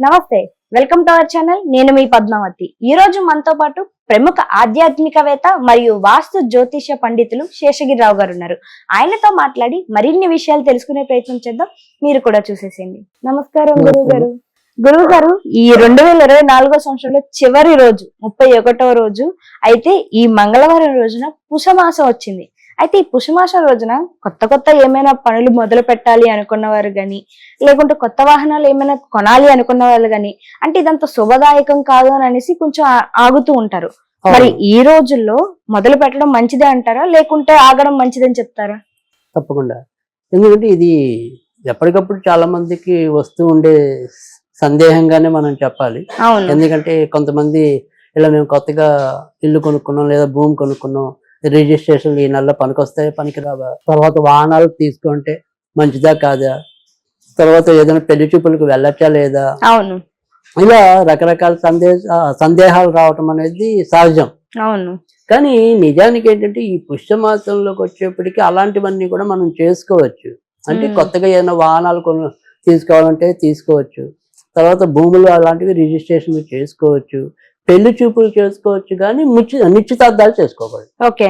నమస్తే, welcome to our channel. నేను మీ పద్మావతి. ఈ రోజు మనతో పాటు ప్రముఖ ఆధ్యాత్మికవేత్త మరియు వాస్తు జ్యోతిష పండితులు శేషగిరిరావు గారు ఉన్నారు. ఆయనతో మాట్లాడి మరిన్ని విషయాలు తెలుసుకునే ప్రయత్నం చేద్దాం. మీరు కూడా చూసేసేయండి. నమస్కారం గురువు గారు. ఈ 2024 సంవత్సరంలో చివరి రోజు 31వ రోజు అయితే ఈ మంగళవారం రోజున పుషమాసం వచ్చింది. అయితే ఈ పుషమాసం రోజున కొత్త ఏమైనా పనులు మొదలు పెట్టాలి అనుకున్న వారు గాని, లేకుంటే కొత్త వాహనాలు ఏమైనా కొనాలి అనుకున్న వాళ్ళు గాని, అంటే ఇదంతా శుభదాయకం కాదు అని అనేసి కొంచెం ఆగుతూ ఉంటారు. మరి ఈ రోజుల్లో మొదలు పెట్టడం మంచిదే అంటారా, లేకుంటే ఆగడం మంచిదని చెప్తారా? తప్పకుండా. ఎందుకంటే ఇది ఎప్పటికప్పుడు చాలా మందికి వస్తూ ఉండే సందేహంగానే మనం చెప్పాలి. ఎందుకంటే కొంతమంది ఇలా మేము కొత్తగా ఇల్లు కొనుక్కున్నాం లేదా భూమి కొనుక్కున్నాం, రిజిస్ట్రేషన్ ఈ నెలలో పనికొస్తాయి పనికిరావా, తర్వాత వాహనాలు తీసుకుంటే మంచిదా కాదా, తర్వాత ఏదైనా పెళ్లి చూపులకు వెళ్ళచ్చా లేదా, ఇలా రకరకాల సందేహాలు రావటం అనేది సహజం. కానీ నిజానికి ఏంటంటే ఈ పుష్యమాసంలోకి వచ్చేప్పటికి అలాంటివన్నీ కూడా మనం చేసుకోవచ్చు. అంటే కొత్తగా ఏదైనా వాహనాలు తీసుకోవాలంటే తీసుకోవచ్చు, తర్వాత భూములు అలాంటివి రిజిస్ట్రేషన్ చేసుకోవచ్చు, పెళ్లి చూపులు చేసుకోవచ్చు, కానీ నిశ్చితార్థాలు చేసుకోకూడదు. ఓకే.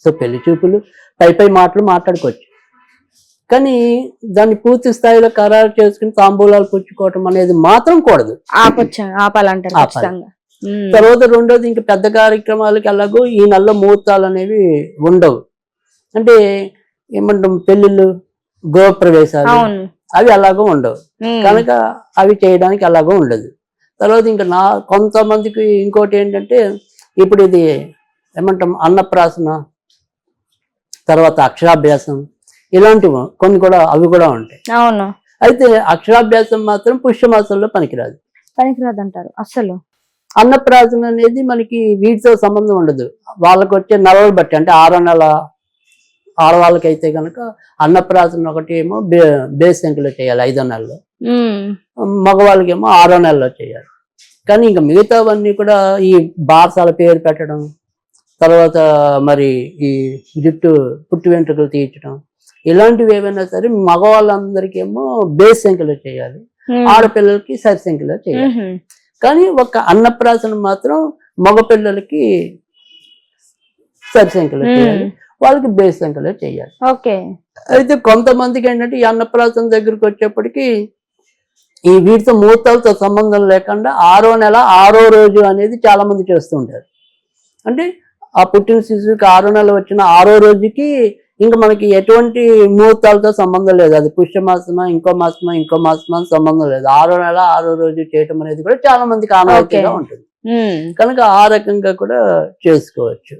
సో పెళ్లి చూపులు పై మాటలు మాట్లాడుకోవచ్చు, కానీ దాన్ని పూర్తి స్థాయిలో ఖరారు చేసుకుని తాంబూలాలు పుచ్చుకోవటం అనేది మాత్రం కూడదు. తర్వాత రెండోది, ఇంకా పెద్ద కార్యక్రమాలకి ఎలాగో ఈ నెలలో ముహూర్తాలు అనేవి ఉండవు. అంటే ఏమంటాం, పెళ్లిళ్ళు, గృహప్రవేశాలు అవి అలాగో ఉండవు కనుక అవి చేయడానికి అలాగో ఉండదు. తర్వాత ఇంకా కొంతమందికి ఇంకోటి ఏంటంటే, ఇప్పుడు ఇది ఏమంటాం అన్నప్రాసన, తర్వాత అక్షరాభ్యాసం, ఇలాంటివి కొన్ని కూడా అవి కూడా ఉంటాయి. అయితే అక్షరాభ్యాసం మాత్రం పుష్యమాసంలో పనికిరాదు అంటారు అసలు. అన్నప్రాసన అనేది మనకి వీటితో సంబంధం ఉండదు, వాళ్ళకి వచ్చే నెలలు బట్టి. అంటే 6వ నెల ఆడవాళ్ళకైతే కనుక అన్నప్రాసన ఒకటి ఏమో బేస్ సంఖ్యలో చేయాలి 5వ నెలలో, మగవాళ్ళకేమో 6వ నెలలో చేయాలి. కానీ ఇంకా మిగతావన్నీ కూడా ఈ బార్సాల పేరు పెట్టడం, తర్వాత మరి ఈ జుట్టు పుట్టు వెంట్రుకలు తీర్చడం, ఇలాంటివి ఏవైనా సరే మగవాళ్ళందరికీ ఏమో బేస్ సంఖ్యలో చేయాలి, ఆడపిల్లలకి సరి సంఖ్యలో చేయాలి. కానీ ఒక అన్నప్రాసన మాత్రం మగపిల్లలకి సరి సంఖ్యలో చేయాలి, వాళ్ళకి బేస్ సంఖ్యలో చేయాలి. అయితే కొంతమందికి ఏంటంటే ఈ అన్నప్రాసన దగ్గరికి వచ్చేప్పటికి ఈ వీటితో ముహూర్తాలతో సంబంధం లేకుండా 6వ నెల 6వ రోజు అనేది చాలా మంది చేస్తూ ఉంటారు. అంటే ఆ పుట్టిన శిశువుకి 6వ నెల వచ్చిన 6వ రోజుకి ఇంకా మనకి ఎటువంటి ముహూర్తాలతో సంబంధం లేదు. అది పుష్యమాసమా ఇంకో మాసమా సంబంధం లేదు. 6వ నెల 6వ రోజు చేయటం అనేది కూడా చాలా మందికి ఆనవాయితీగా ఉంటుంది. కనుక ఆ రకంగా కూడా చేసుకోవచ్చు.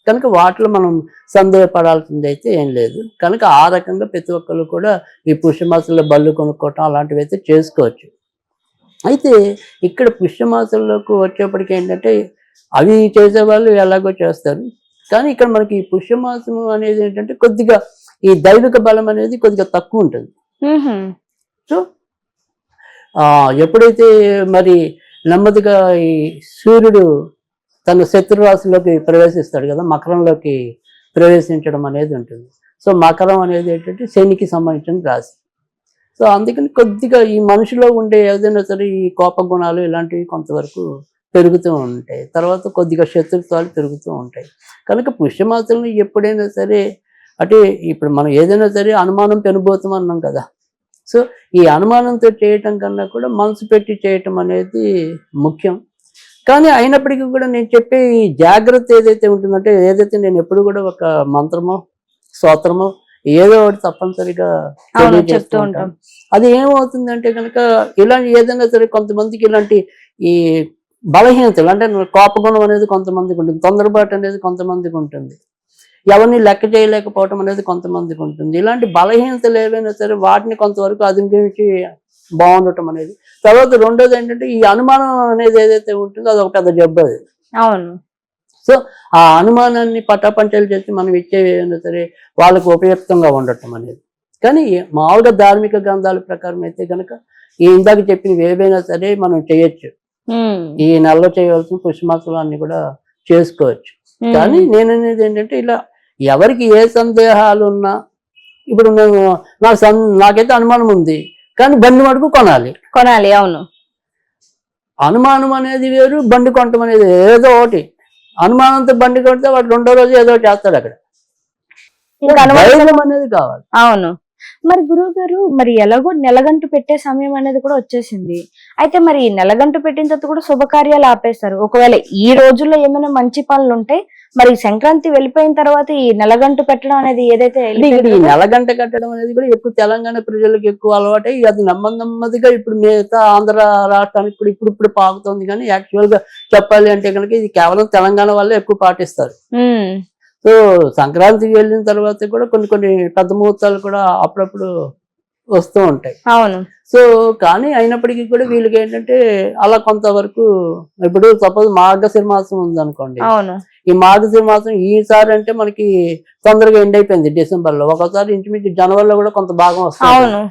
కనుక వాటిలో మనం సందేహపడాల్సింది అయితే ఏం లేదు. కనుక ఆ రకంగా ప్రతి ఒక్కరు కూడా ఈ పుష్యమాసంలో బళ్ళు కొనుక్కోవటం అలాంటివి అయితే చేసుకోవచ్చు. అయితే ఇక్కడ పుష్యమాసంలోకి వచ్చేప్పటికి ఏంటంటే అవి చేసేవాళ్ళు ఎలాగో చేస్తారు, కానీ ఇక్కడ మనకి ఈ పుష్యమాసం అనేది ఏంటంటే కొద్దిగా ఈ దైవిక బలం అనేది కొద్దిగా తక్కువ ఉంటుంది. సో ఎప్పుడైతే మరి నెమ్మదిగా ఈ సూర్యుడు తన శత్రురాశిలోకి ప్రవేశిస్తాడు కదా, మకరంలోకి ప్రవేశించడం అనేది ఉంటుంది. సో మకరం అనేది ఏంటంటే శనికి సంబంధించిన రాశి. సో అందుకని కొద్దిగా ఈ మనిషిలో ఉండే ఏదైనా సరే ఈ కోప గుణాలు ఇలాంటివి కొంతవరకు పెరుగుతూ ఉంటాయి, తర్వాత కొద్దిగా శత్రుత్వాలు పెరుగుతూ ఉంటాయి. కనుక పుష్యమాసంలో ఎప్పుడైనా సరే, అంటే ఇప్పుడు మనం ఏదైనా సరే అనుమానం పెనుభూతం అన్నాం కదా, సో ఈ అనుమానంతో చేయటం కన్నా కూడా మనసు పెట్టి చేయటం అనేది ముఖ్యం. కానీ అయినప్పటికీ కూడా నేను చెప్పే ఈ జాగ్రత్త ఏదైతే ఉంటుందంటే, ఏదైతే నేను ఎప్పుడు కూడా ఒక మంత్రమో స్తోత్రమో ఏదో ఒకటి తప్పనిసరిగా చెప్తూ ఉంటాను. అది ఏమవుతుందంటే కనుక ఇలా ఏదైనా సరే కొంతమందికి ఇలాంటి ఈ బలహీనతలు, అంటే కోపగుణం అనేది కొంతమందికి ఉంటుంది, తొందరపాటు అనేది కొంతమందికి ఉంటుంది, ఎవరిని లెక్క చేయలేకపోవటం అనేది కొంతమందికి ఉంటుంది. ఇలాంటి బలహీనతలు ఏవైనా సరే వాటిని కొంతవరకు అధిగమించి బాగుండటం అనేది. తర్వాత రెండోది ఏంటంటే ఈ అనుమానం అనేది ఏదైతే ఉంటుందో అది ఒక పెద్ద జబ్బు అది. సో ఆ అనుమానాన్ని పటాపంచలు చేసి మనం ఇచ్చేవి ఏదైనా సరే వాళ్ళకు ఉపయుక్తంగా ఉండటం అనేది. కానీ మామూలుగా ధార్మిక గ్రంథాల ప్రకారం అయితే కనుక ఈ ఇందాక చెప్పినవి ఏవైనా సరే మనం చేయొచ్చు, ఈ నెలలో చేయవలసిన పుష్యమాసాలు అన్ని కూడా చేసుకోవచ్చు. కానీ నేననేది ఏంటంటే ఇలా ఎవరికి ఏ సందేహాలు ఉన్నా, ఇప్పుడు నాకైతే అనుమానం ఉంది, కానీ బండి మటుకు కొనాలి. కొనాలి, అవును. అనుమానం అనేది వేరు, బండి కొనటం అనేది ఏదో ఒకటి. అనుమానంతో బండి కొడితే వాడు రెండో రోజు ఏదో ఒకటి చేస్తాడు అక్కడ. ఇంకా ధైర్యం అనేది కావాలి. అవును. మరి గురువు గారు, మరి ఎలాగో నెలగంటు పెట్టే సమయం అనేది కూడా వచ్చేసింది. అయితే మరి నెలగంటు పెట్టిన తర్వాత కూడా శుభకార్యాలు ఆపేస్తారు. ఒకవేళ ఈ రోజుల్లో ఏమైనా మంచి పనులు ఉంటే మరి సంక్రాంతి వెళ్ళిపోయిన తర్వాత ఈ నెలగంటు పెట్టడం అనేది ఏదైతే ఈ నెలగంట కట్టడం అనేది కూడా ఎక్కువ తెలంగాణ ప్రజలకు ఎక్కువ అలవాటే. అది నెమ్మదిగా ఇప్పుడు మిగతా ఆంధ్ర రాష్ట్రానికి ఇప్పుడు పాకుతుంది. కానీ యాక్చువల్ గా చెప్పాలి అంటే కనుక ఇది కేవలం తెలంగాణ వల్ల ఎక్కువ పాటిస్తారు. సో సంక్రాంతికి వెళ్ళిన తర్వాత కూడా కొన్ని పెద్ద ముహూర్తాలు కూడా అప్పుడప్పుడు వస్తూ ఉంటాయి. అవును. సో కానీ అయినప్పటికీ కూడా వీళ్ళకి ఏంటంటే అలా కొంతవరకు, ఇప్పుడు సపోజ్ మార్గశిర మాసం ఉంది అనుకోండి. అవును. ఈ మార్గశిర మాసం ఈసారి అంటే మనకి తొందరగా ఎండ్ అయిపోయింది డిసెంబర్ లో. ఒకసారి ఇంచుమించు జనవరిలో కూడా కొంత భాగం వస్తుంది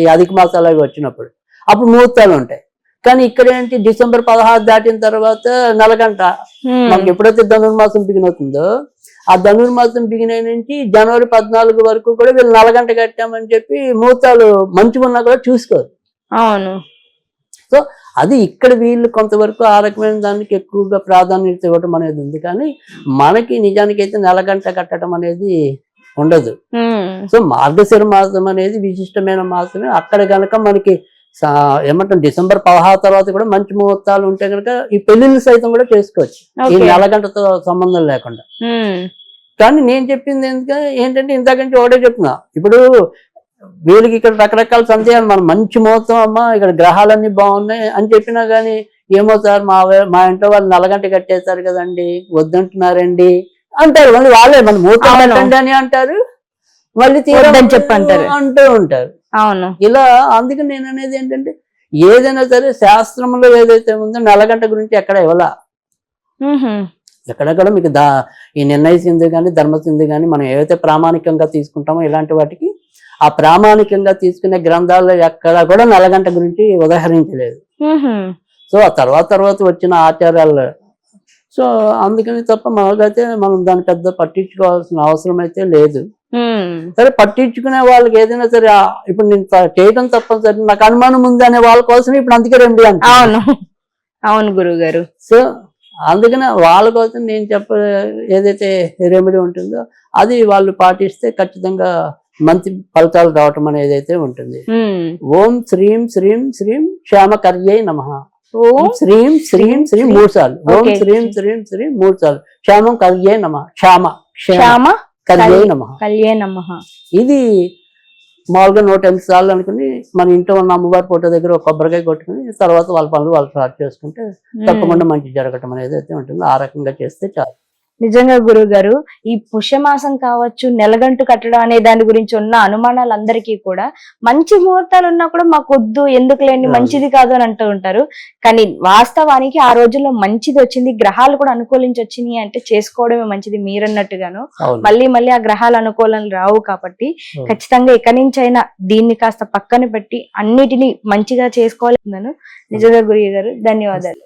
ఈ అధిక మాసాలు అవి వచ్చినప్పుడు. అప్పుడు ముహూర్తాలు ఉంటాయి. కానీ ఇక్కడ ఏంటి, డిసెంబర్ 16 దాటిన తర్వాత నెలగంట. మనకి ఎప్పుడైతే ధనుర్మాసం బిగిన్ అవుతుందో ఆ ధనుర్మాసం బిగిన్ అయిన నుంచి జనవరి 14 వరకు కూడా వీళ్ళు నెలగంట కట్టామని చెప్పి ముహూర్తాలు మంచిగా ఉన్నా కూడా చూసుకోరు. అవును. సో అది ఇక్కడ వీళ్ళు కొంతవరకు ఆ రకమైన దానికి ఎక్కువగా ప్రాధాన్యత ఇవ్వడం అనేది ఉంది. కానీ మనకి నిజానికి అయితే నెలగంట కట్టడం అనేది ఉండదు. సో మార్గశిర మాసం అనేది విశిష్టమైన మాసమే. అక్కడ కనుక మనకి ఏమంటాం డిసెంబర్ 16 తర్వాత కూడా మంచి ముహూర్తాలు ఉంటే కనుక ఈ పెళ్లిళ్ళు సైతం కూడా చేసుకోవచ్చు ఈ నెలగంటతో సంబంధం లేకుండా. కానీ నేను చెప్పింది ఏంటంటే ఇంతకంటే ఒకటే చెప్తున్నా, ఇప్పుడు వీళ్ళకి ఇక్కడ రకరకాల సందేహాలు, మనం మంచి ముహూర్తం అమ్మా ఇక్కడ గ్రహాలన్నీ బాగున్నాయి అని చెప్పినా గానీ ఏమో సార్ మా ఇంట్లో వాళ్ళు నెలగంట కట్టేస్తారు కదండి, వద్దంటున్నారండి అంటారు. మళ్ళీ వాళ్ళే మన ముహూర్తం కట్టండి అని అంటారు, మళ్ళీ తీరని చెప్పంటారు అంటూ ఉంటారు. అవును. ఇలా అందుకని నేను అనేది ఏంటంటే ఏదైనా సరే శాస్త్రంలో ఏదైతే ఉందో నెలగంట గురించి ఎక్కడ ఇవ్వాలా. ఎక్కడెక్కడ మీకు ఈ నిర్ణయ సింధు కానీ ధర్మ సింధు కానీ మనం ఏవైతే ప్రామాణికంగా తీసుకుంటామో ఇలాంటి వాటికి ఆ ప్రామాణికంగా తీసుకునే గ్రంథాల్లో ఎక్కడ కూడా నెలగంట గురించి ఉదాహరించలేదు. సో ఆ తర్వాత వచ్చిన ఆచారాలు. సో అందుకని తప్ప మనకైతే మనం దాన్ని పెద్ద పట్టించుకోవాల్సిన అవసరం అయితే లేదు. సరే పట్టించుకునే వాళ్ళకి ఏదైనా సరే ఇప్పుడు నేను చేయడం తప్పనిసరి నాకు అనుమానం ఉంది అనే వాళ్ళ కోసం ఇప్పుడు అందుకే రెమెడీ అంటే. అవును. అవును గురువు గారు. సో అందుకనే వాళ్ళ కోసం నేను ఏదైతే రెమెడీ ఉంటుందో అది వాళ్ళు పాటిస్తే ఖచ్చితంగా మంచి ఫలితాలు రావటం అనేది అయితే ఉంటుంది. ఓం శ్రీం శ్రీం శ్రీం క్షేమకర్యై నమః. ఓం శ్రీం శ్రీం శ్రీం 3 సార్లు. ఓం శ్రీం శ్రీం శ్రీం 3 సార్లు. క్షేమం కర్యై నమః. క్షేమ కర్యై నమః. ఇది మామూలుగా 108 సార్లు అనుకుని మన ఇంట్లో ఉన్న అమ్మవారి ఫోటో దగ్గర ఒక కొబ్బరికాయ కొట్టుకుని తర్వాత వాళ్ళ పనులు వాళ్ళు స్టార్ట్ చేసుకుంటే తప్పకుండా మంచి జరగటం అనేది అయితే ఉంటుంది. ఆ రకంగా చేస్తే చాలు. నిజంగా గురువు గారు, ఈ పుష్యమాసం కావచ్చు, నెలగంటు కట్టడం అనే దాని గురించి ఉన్న అనుమానాలందరికీ కూడా మంచి ముహూర్తాలు ఉన్నా కూడా మాకు వద్దు, ఎందుకులేండి, మంచిది కాదు అని అంటూ ఉంటారు. కానీ వాస్తవానికి ఆ రోజుల్లో మంచిది వచ్చింది, గ్రహాలు కూడా అనుకూలించి వచ్చినాయి అంటే చేసుకోవడమే మంచిది. మీరన్నట్టుగాను మళ్ళీ ఆ గ్రహాలు అనుకూలం రావు కాబట్టి ఖచ్చితంగా ఎక్కడి నుంచి అయినా దీన్ని కాస్త పక్కన పెట్టి అన్నిటినీ మంచిగా చేసుకోవాలి. నిజంగా గురువు గారు ధన్యవాదాలు.